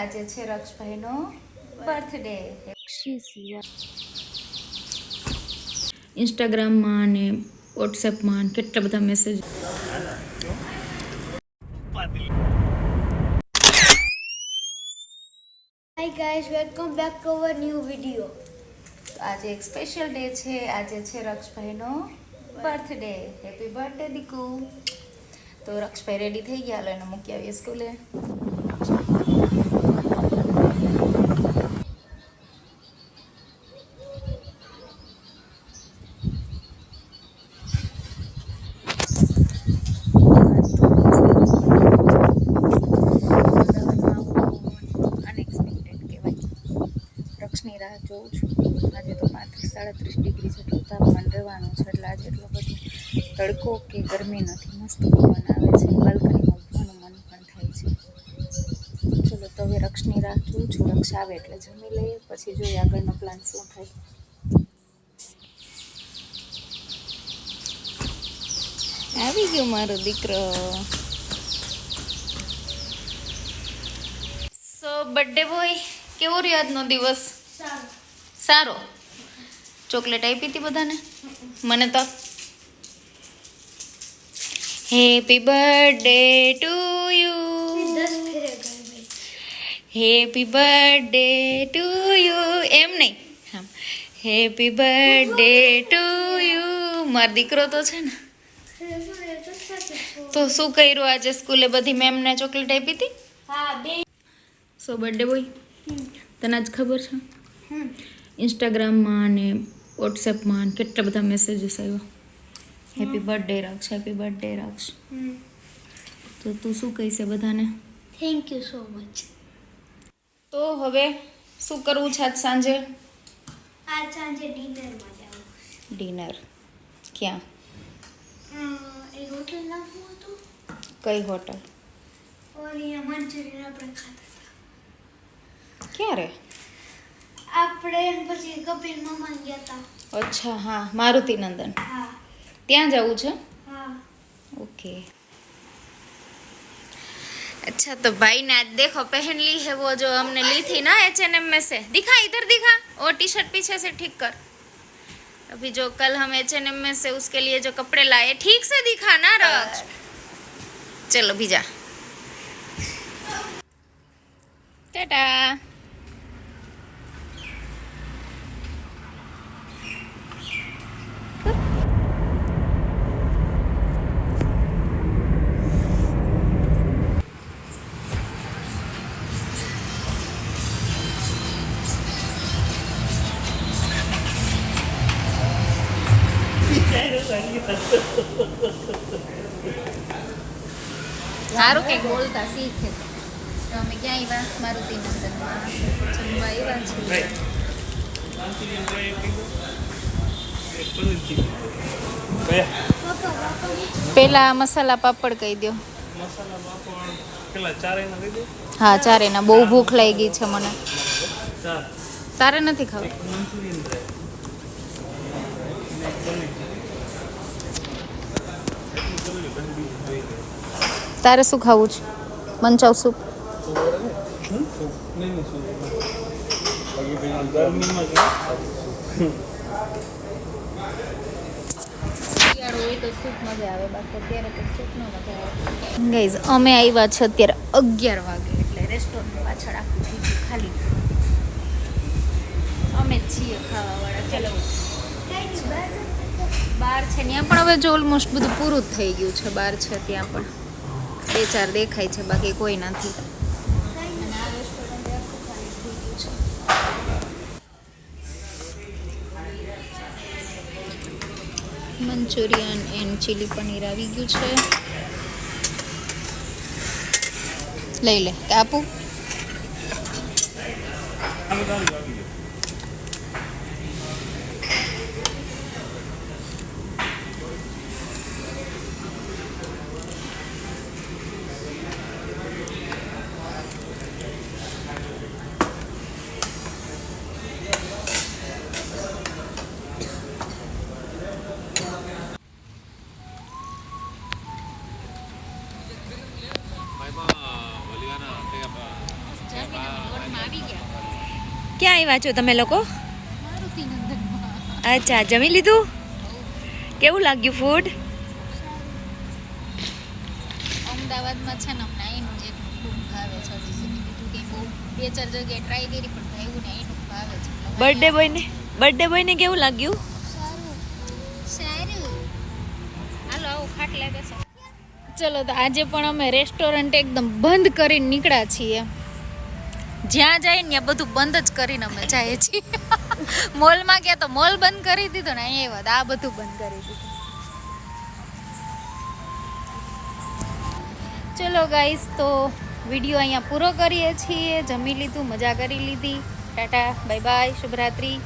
આજે છે રક્ષભાઈનો બર્થડે. ઇન્સ્ટાગ્રામમાં અને વોટ્સએપમાં કેટલા બધા message. Hi guys, welcome back to our new video. આજે એક સ્પેશિયલ ડે છે. આજે છે રક્ષભાઈનો બર્થડે. Happy birthday Diku. તો રક્ષભાઈ રેડી થઈ ગયા. હાલો એને મૂકી આવીએ સ્કૂલે. રક્ષની રાહ જોઉં છું. આજે તો 35-37 ડિગ્રી જેટલું તાપમાન રહેવાનું છે, એટલે આજે એટલો બધો તડકો કે ગરમી નથી. મસ્ત પવન આવે છે. બાલ્કનીમાં ઊભવાનું મન પણ થાય છે. ચલો તો હવે રક્ષની રાહ જોઉં છું. રક્ષ આવે એટલે જમી લઈએ, પછી જોઈએ આગળનો પ્લાન શું થાય. આવી ગયો મારો દીકરો. સો બર્થડે બોય, કેવો રહ્યો આજનો દિવસ? સારો. ચોકલેટ આપી હતી બધાને? મને તો. Happy birthday to you. Happy birthday to you. એમ નહીં, હેપી બર્થડે ટુ યુ. મારો દીકરો તો છે ને. તો શું કર્યું આજે સ્કૂલે? બધી મેમને ચોકલેટ આપી હતી? સો બર્થડે બોય, તને આજ ખબર છે ઇન્સ્ટાગ્રામમાં અને વોટ્સએપમાં કેટલા બધા મેસેજીસ આવ્યા. Happy birthday Raksh, happy birthday Raksh. તો તું શું કહીશ બધાને? Thank you so much. તો હવે શું કરવું છે આજ સાંજે? આજ સાંજે ડિનરમાં જાઉં. ડિનર ક્યાં? એક હોટલ નાખવું હતું. કઈ હોટલ? ઓલી મંચુરિયન આપણે ખાતા હતા. ક્યારે? આપણે પછી કપિલ મામા ગયા હતા. અચ્છા, હા, મારુતિ નંદન. હા ત્યાં જવું છે? હા. ओके. अच्छा तो भाई ने आज देखो पहन ली है वो जो हमने ली थी ना H&M में से. दिखा इधर दिखा, और टी शर्ट पीछे से ठीक कर. अभी जो कल हम H&M में से उसके लिए जो कपड़े लाए, ठीक से दिखा ना रक्ष. चलो भीजा. टाटा. સારું કંઈક બોલતા શીખે. તો અમે ક્યાં આવ્યા? મારુતિ નંદનમાં જમવા આવ્યા છીએ. પેલા મસાલા પાપડ કહી દો. હા, ચારેના. બહુ ભૂખ લાગી છે મને. તારે નથી ખાવું? તારે શું ખાવું છે? Manchow soup. ગાઈઝ, અમે આવ્યા છે અત્યારે 11 વાગે, એટલે રેસ્ટોરન્ટ પાછળ આખું થઈ ગયું ખાલી. અમે જ છીએ ખાવાવાળા. ચલો બહાર છે ત્યાં પણ હવે જો ઓલમોસ્ટ બધું પૂરું જ થઈ ગયું છે. બહાર છે ત્યાં પણ 2-4 દેખાય છે, બાકી કોઈ નથી. મંચુરિયન એન્ડ ચીલી પનીર આવી ગયું છે. લઈ લે. કાપું? ક્યાં આવ્યા છો તમે લોકો? અચ્છા, જમી લીધું? કેવું લાગ્યું ફૂડ? અમદાવાદમાં છે ને અમને અહીંનું જ એકનું ખૂબ ભાવે છે. હજી સુધી બીજું કંઈ બહુ 2-4 જગ્યાએ ટ્રાય કરી પણ ભાવ્યું ને અહીંનું ભાવે છે. બર્થડે બોયને કેવું લાગ્યું? સારું. હાલો આવું ખાટલા બેસો. ચલો તો આજે પણ અમે રેસ્ટોરન્ટ એકદમ બંધ કરીને નીકળ્યા છીએ. જ્યાં જાય ને ત્યાં બધું બંધ જ કરીને અમે જઈએ છીએ. મોલમાં ગયા તો મોલ બંધ કરી દીધો ને અહીંયા આવ્યા આ બધું બંધ કરી દીધું. ચલો ગાઈસ, તો વિડીયો અહીંયા પૂરો કરીએ છીએ. જમી લીધું, મજા કરી લીધી. Tata, bye bye, શુભરાત્રી.